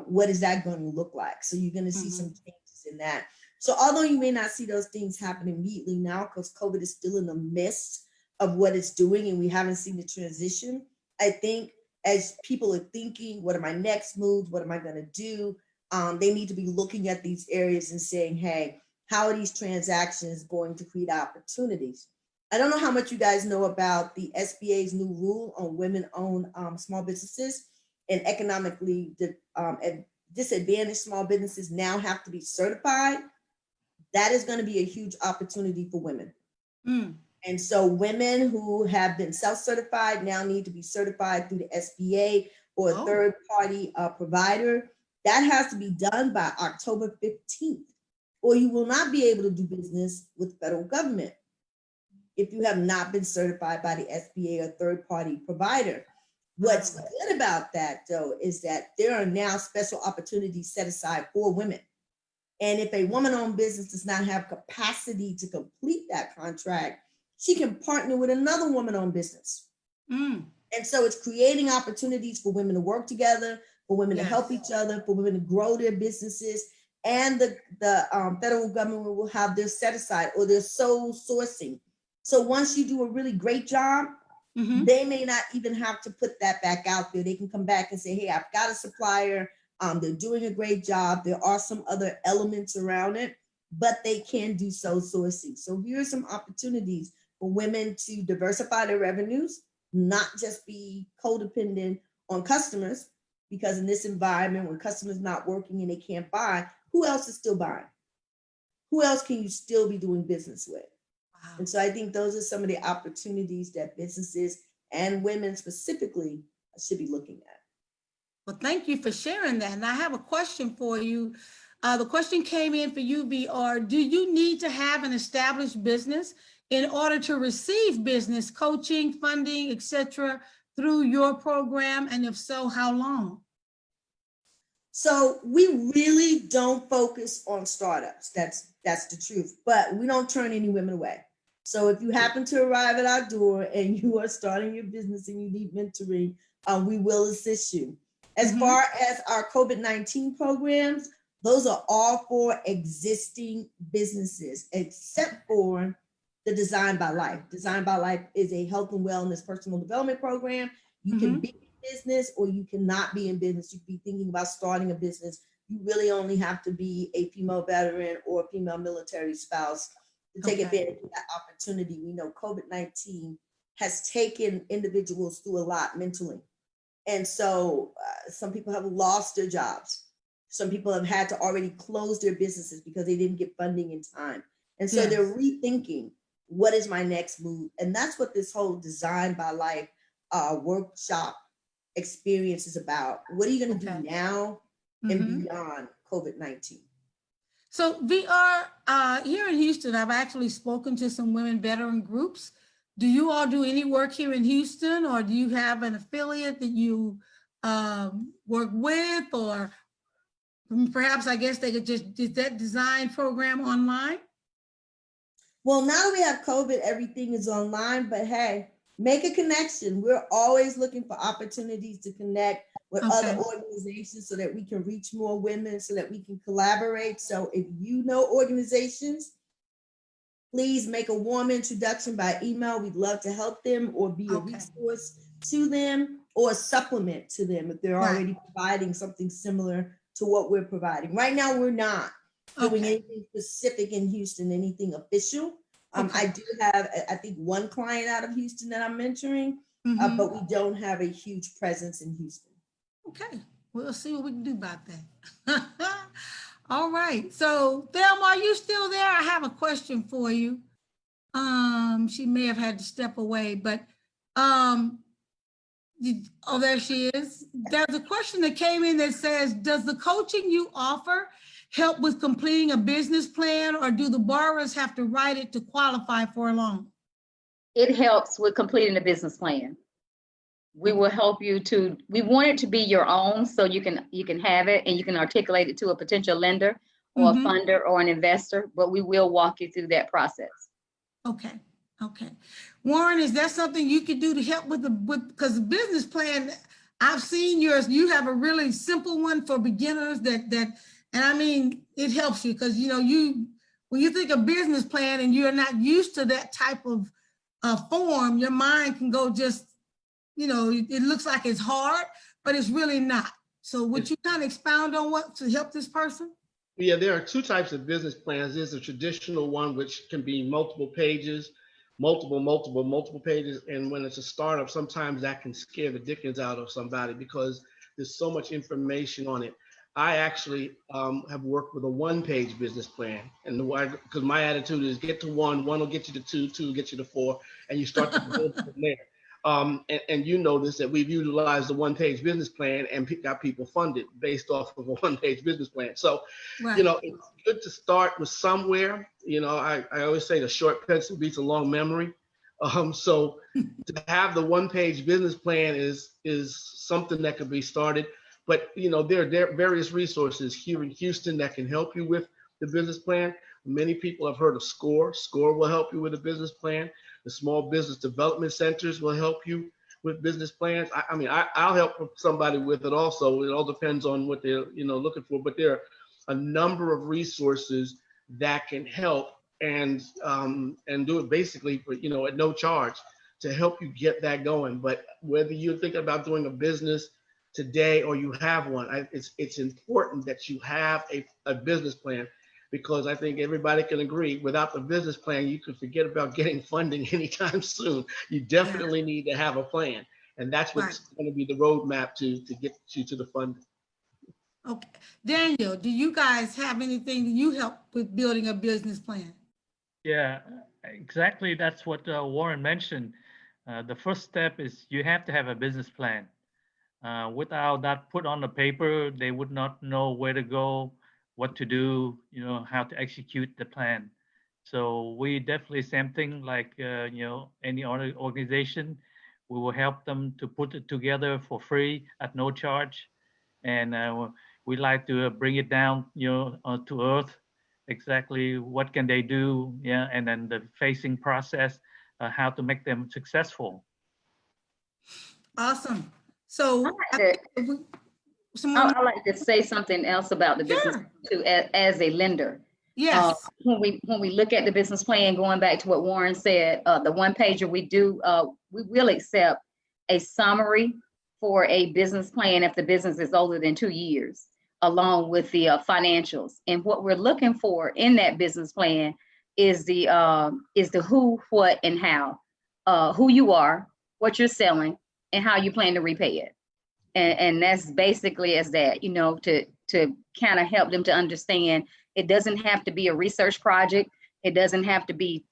What is that going to look like? So you're going to see some changes in that. So although you may not see those things happen immediately now, because COVID is still in the midst of what it's doing and we haven't seen the transition, I think as people are thinking, what are my next moves? What am I going to do? They need to be looking at these areas and saying, hey, how are these transactions going to create opportunities? I don't know how much you guys know about the SBA's new rule on women-owned small businesses, and economically disadvantaged small businesses now have to be certified. That is going to be a huge opportunity for women. And so women who have been self-certified now need to be certified through the SBA or a third-party provider. That has to be done by October 15th, or you will not be able to do business with federal government if you have not been certified by the SBA or third-party provider. What's good about that, though, is that there are now special opportunities set aside for women. And if a woman-owned business does not have capacity to complete that contract, she can partner with another woman-owned business. And so it's creating opportunities for women to work together, for women to help each other, for women to grow their businesses. And the federal government will have their set aside or their sole sourcing. So once you do a really great job, they may not even have to put that back out there. They can come back and say, hey, I've got a supplier. They're doing a great job. There are some other elements around it, but they can do sole sourcing. So here are some opportunities for women to diversify their revenues, not just be codependent on customers, because in this environment, when customers not working and they can't buy, who else is still buying? Who else can you still be doing business with? And so I think those are some of the opportunities that businesses and women specifically should be looking at. Well, thank you for sharing that. And I have a question for you. The question came in for you, VR. Do you need to have an established business in order to receive business coaching, funding, etc., through your program? And if so, how long? So we really don't focus on startups. That's the truth, but we don't turn any women away. So if you happen to arrive at our door and you are starting your business and you need mentoring, we will assist you. As far as our COVID-19 programs, those are all for existing businesses, except for the Design by Life. Design by Life is a health and wellness personal development program. You can be in business or you cannot be in business. You can be thinking about starting a business. You really only have to be a female veteran or a female military spouse to take advantage of that opportunity. We know COVID-19 has taken individuals through a lot mentally. And so some people have lost their jobs. Some people have had to already close their businesses because they didn't get funding in time. And so they're rethinking, what is my next move? And that's what this whole Design by Life workshop experience is about. What are you going to do now and beyond COVID-19? So VR, here in Houston, I've actually spoken to some women veteran groups. Do you all do any work here in Houston, or do you have an affiliate that you work with, or perhaps I guess they could just do that design program online? Well, now that we have COVID, everything is online, but hey, make a connection. We're always looking for opportunities to connect with other organizations so that we can reach more women, so that we can collaborate. So if you know organizations, please make a warm introduction by email. We'd love to help them or be a resource to them. or a supplement to them if they're Right. already providing something similar to what we're providing. Right now, we're not doing Okay. anything specific in Houston, anything official. Okay. I do have, I think, one client out of Houston that I'm mentoring, Mhm. but we don't have a huge presence in Houston. Okay, we'll see what we can do about that. All right, so Thelma, are you still there? I have a question for you. She may have had to step away, but oh, there she is. There's a question that came in that says, does the coaching you offer help with completing a business plan, or do the borrowers have to write it to qualify for a loan? It helps with completing the business plan. We will help you to, we want it to be your own so you can have it and you can articulate it to a potential lender or a funder or an investor, but we will walk you through that process. Okay, okay. Warren, is that something you could do to help with because the business plan, I've seen yours, you have a really simple one for beginners and I mean, it helps you because, you know, when you think of business plan and you're not used to that type of form, your mind can go just, you know, it looks like it's hard, but it's really not. So would you kind of expound on what to help this person? Yeah, there are two types of business plans. There's a traditional one, which can be multiple pages, multiple pages. And when it's a startup, sometimes that can scare the dickens out of somebody because there's so much information on it. I actually have worked with a one-page business plan, and because my attitude is get to one will get you to two will get you to four, and you start to build from there. And you notice that we've utilized the one-page business plan and got people funded based off of a one-page business plan. So, Right. you know, it's good to start with somewhere. You know, I always say the short pencil beats a long memory. So to have the one-page business plan is something that could be started. But, you know, there are various resources here in Houston that can help you with the business plan. Many people have heard of SCORE. SCORE will help you with a business plan. The small business development centers will help you with business plans. I mean, I'll help somebody with it also. It all depends on what they're, you know, looking for. But there are a number of resources that can help and do it basically for, you know, at no charge to help you get that going. But whether you're thinking about doing a business today or you have one, it's important that you have a business plan. Because I think everybody can agree, without the business plan, you could forget about getting funding anytime soon. You definitely need to have a plan. And that's what's going to be the roadmap to get you to the funding. Okay. Daniel, do you guys have anything that you help with building a business plan? Yeah, exactly. That's what Warren mentioned. The first step is you have to have a business plan. Without that put on the paper, they would not know where to go, what to do, you know, how to execute the plan. So we definitely, same thing like, you know, any other organization, we will help them to put it together for free at no charge. And we like to bring it down, you know, to earth, exactly what can they do, yeah, and then the facing process, how to make them successful. Awesome. So I'd like to say something else about the business too, as a lender. Yes. When we look at the business plan, going back to what Warren said, the one pager we will accept a summary for a business plan if the business is older than 2 years, along with the financials. And what we're looking for in that business plan is the who, what, and how, who you are, what you're selling, and how you plan to repay it. And that's basically as that, you know, to kind of help them to understand it doesn't have to be a research project. It doesn't have to be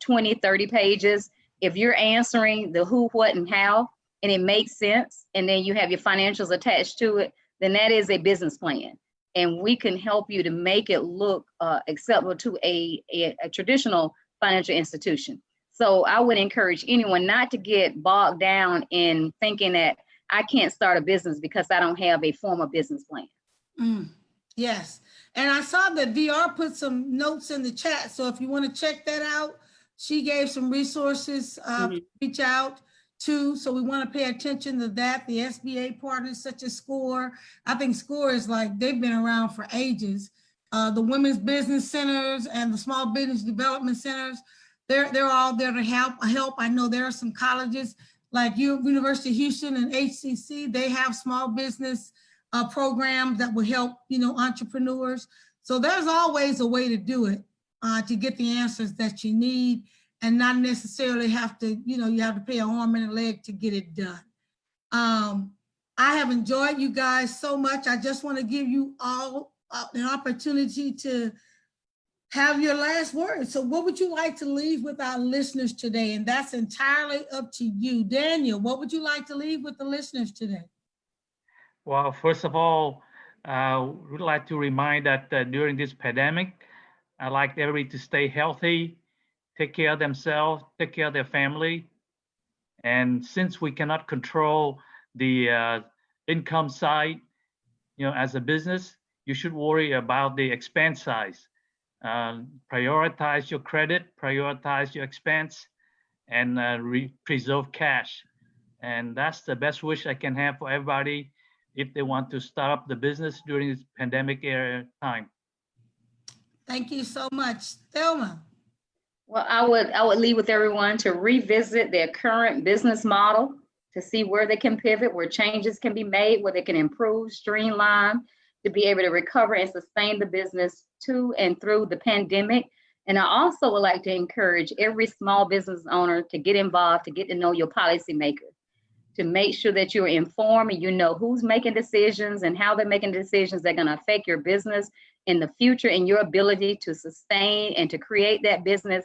20, 30 pages. If you're answering the who, what, and how, and it makes sense, and then you have your financials attached to it, then that is a business plan. And we can help you to make it look acceptable to a traditional financial institution. So I would encourage anyone not to get bogged down in thinking that I can't start a business because I don't have a formal business plan. Yes. And I saw that VR put some notes in the chat. So if you want to check that out, she gave some resources to reach out to. So we want to pay attention to that. The SBA partners such as SCORE. I think SCORE is like, they've been around for ages. The women's business centers and the small business development centers, they're all there to help. I know there are some colleges like University of Houston and HCC, they have small business programs that will help, entrepreneurs. So there's always a way to do it to get the answers that you need and not necessarily have to, you have to pay an arm and a leg to get it done. I have enjoyed you guys so much. I just want to give you all an opportunity to have your last word. So what would you like to leave with our listeners today? And that's entirely up to you. Daniel, what would you like to leave with the listeners today? Well, first of all, we'd like to remind that during this pandemic, I'd like everybody to stay healthy, take care of themselves, take care of their family. And since we cannot control the income side, as a business, you should worry about the expense side. Prioritize your credit, prioritize your expense, and preserve cash. And that's the best wish I can have for everybody if they want to start up the business during this pandemic era time. Thank you so much. Thelma. Well, I would leave with everyone to revisit their current business model to see where they can pivot, where changes can be made, where they can improve, streamline, to be able to recover and sustain the business to and through the pandemic. And I also would like to encourage every small business owner to get involved, to get to know your policymaker, to make sure that you're informed and you know who's making decisions and how they're making decisions that are going to affect your business in the future and your ability to sustain and to create that business,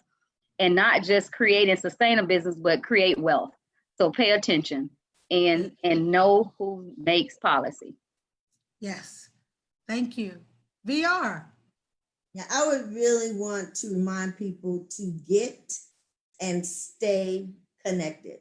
and not just create and sustain a business, but create wealth. So pay attention and know who makes policy. Yes. Thank you. VR. Yeah, I would really want to remind people to get and stay connected.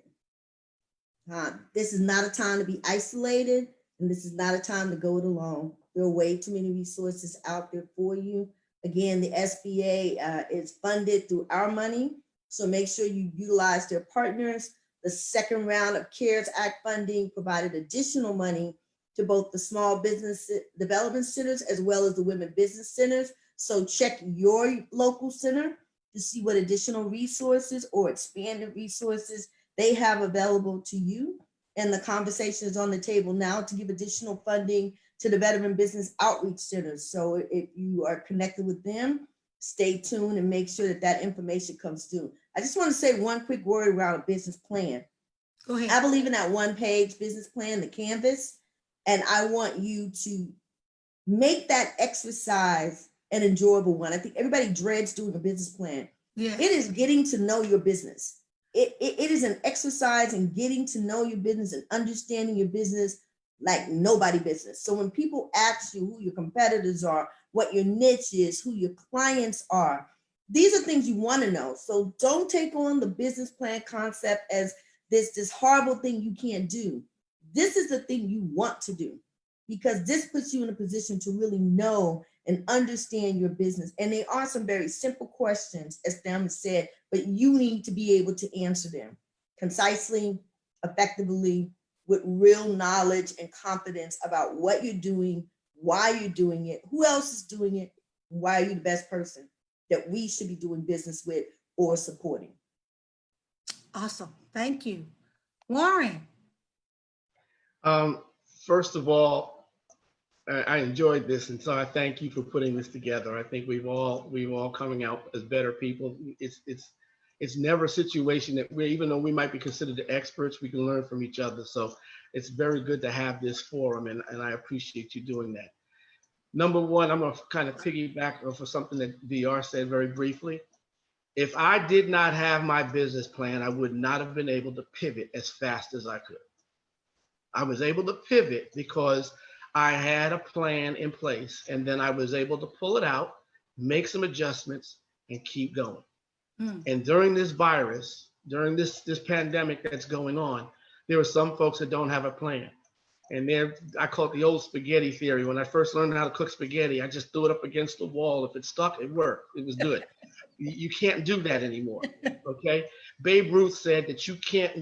This is not a time to be isolated, and this is not a time to go it alone. There are way too many resources out there for you. Again, the SBA is funded through our money, so make sure you utilize their partners. The second round of CARES Act funding provided additional money to both the small business development centers as well as the women business centers. So check your local center to see what additional resources or expanded resources they have available to you. And the conversation is on the table now to give additional funding to the veteran business outreach centers. So if you are connected with them, stay tuned and make sure that that information comes through. I just want to say one quick word around a business plan. Go ahead. I believe in that one-page business plan, the canvas, and I want you to make that exercise an enjoyable one. I think everybody dreads doing a business plan. Yeah. It is getting to know your business. It is an exercise in getting to know your business and understanding your business like nobody business. So when people ask you who your competitors are, what your niche is, who your clients are, these are things you want to know. So don't take on the business plan concept as this horrible thing you can't do. This is the thing you want to do, because this puts you in a position to really know and understand your business. And they are some very simple questions, as Thelma said, but you need to be able to answer them concisely, effectively, with real knowledge and confidence about what you're doing, why you're doing it, who else is doing it, and why are you the best person that we should be doing business with or supporting. Awesome. Thank you. Warren. First of all, I enjoyed this, and so I thank you for putting this together. I think we've all coming out as better people. It's never a situation that even though we might be considered the experts, we can learn from each other. So it's very good to have this forum, and I appreciate you doing that. Number one, I'm gonna kind of piggyback off of something that VR said very briefly. If I did not have my business plan, I would not have been able to pivot as fast as I could. I was able to pivot because I had a plan in place, and then I was able to pull it out, make some adjustments, and keep going. And during this virus, during this pandemic that's going on, there are some folks that don't have a plan. And I call it the old spaghetti theory. When I first learned how to cook spaghetti, I just threw it up against the wall. If it stuck, it worked. It was good. You can't do that anymore, okay? Babe Ruth said that you can't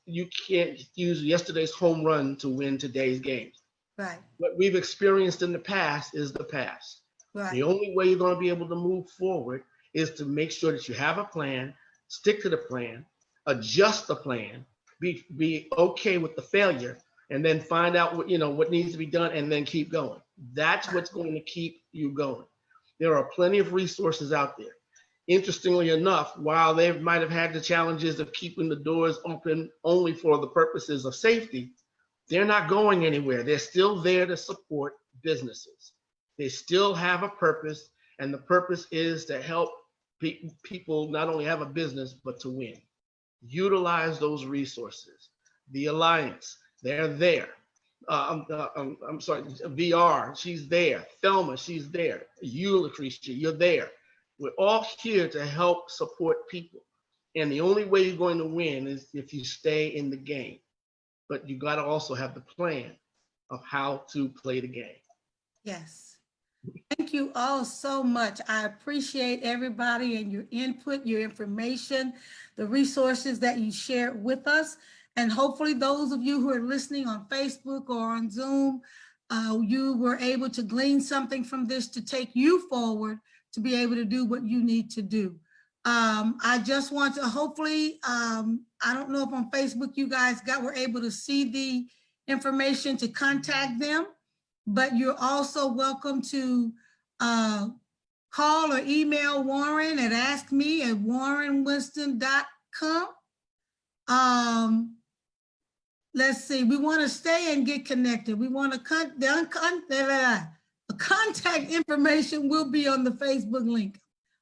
use yesterday's home run to win today's games. Right. What we've experienced in the past is the past. Right. The only way you're going to be able to move forward is to make sure that you have a plan, stick to the plan, adjust the plan, be okay with the failure, and then find out what, what needs to be done, and then keep going. That's what's going to keep you going. There are plenty of resources out there. Interestingly enough, while they might have had the challenges of keeping the doors open only for the purposes of safety, they're not going anywhere. They're still there to support businesses. They still have a purpose, and the purpose is to help people not only have a business, but to win. Utilize those resources. The Alliance, they're there. I'm sorry, VR, she's there. Thelma, she's there. You, Lucretia, you're there. We're all here to help support people. And the only way you're going to win is if you stay in the game. But you got to also have the plan of how to play the game. Yes. Thank you all so much. I appreciate everybody and your input, your information, the resources that you shared with us. And hopefully those of you who are listening on Facebook or on Zoom, you were able to glean something from this to take you forward to be able to do what you need to do. I just want to hopefully, I don't know if on Facebook you guys were able to see the information to contact them, but you're also welcome to call or email Warren at askme@warrenwinston.com. Let's see, we want to stay and get connected. We want to the contact information will be on the Facebook link.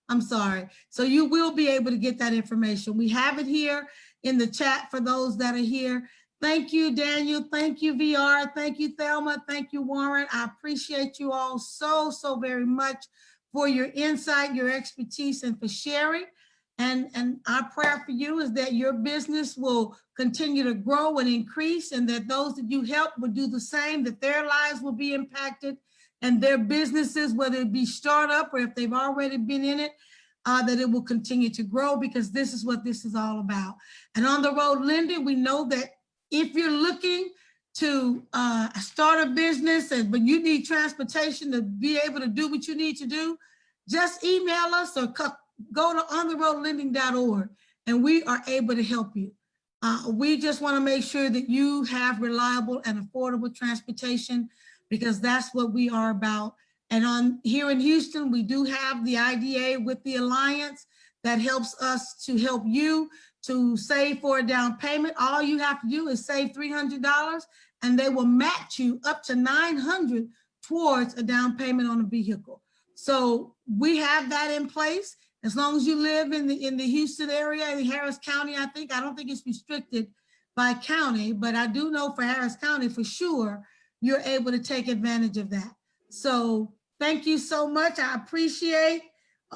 I'm sorry. So you will be able to get that information. We have it here in the chat for those that are here. Thank you, Daniel. Thank you, VR. Thank you, Thelma. Thank you, Warren. I appreciate you all so, so very much for your insight, your expertise, and for sharing. And our prayer for you is that your business will continue to grow and increase, and that those that you help will do the same, that their lives will be impacted, and their businesses, whether it be startup or if they've already been in it, that it will continue to grow, because this is what this is all about. And on the road lending, we know that if you're looking to start a business, but you need transportation to be able to do what you need to do, just email us or go to ontheroadlending.org, and we are able to help you. We just want to make sure that you have reliable and affordable transportation, because that's what we are about. And here in Houston, we do have the IDA with the Alliance that helps us to help you to save for a down payment. All you have to do is save $300, and they will match you up to $900 towards a down payment on a vehicle. So we have that in place. As long as you live in the Houston area, in Harris County, I don't think it's restricted by county, but I do know for Harris County for sure, you're able to take advantage of that. So thank you so much. I appreciate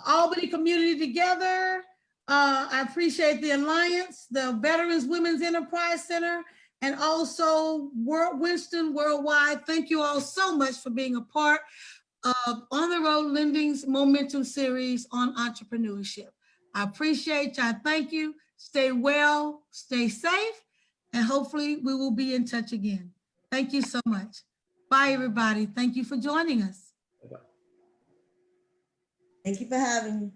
Albany Community Together. I appreciate the Alliance, the Veterans Women's Enterprise Center, and also Winston Worldwide. Thank you all so much for being a part of On the Road Lending's Momentum Series on entrepreneurship. I appreciate you. I thank you. Stay well, stay safe, and hopefully we will be in touch again. Thank you so much. Bye, everybody. Thank you for joining us. Thank you for having me.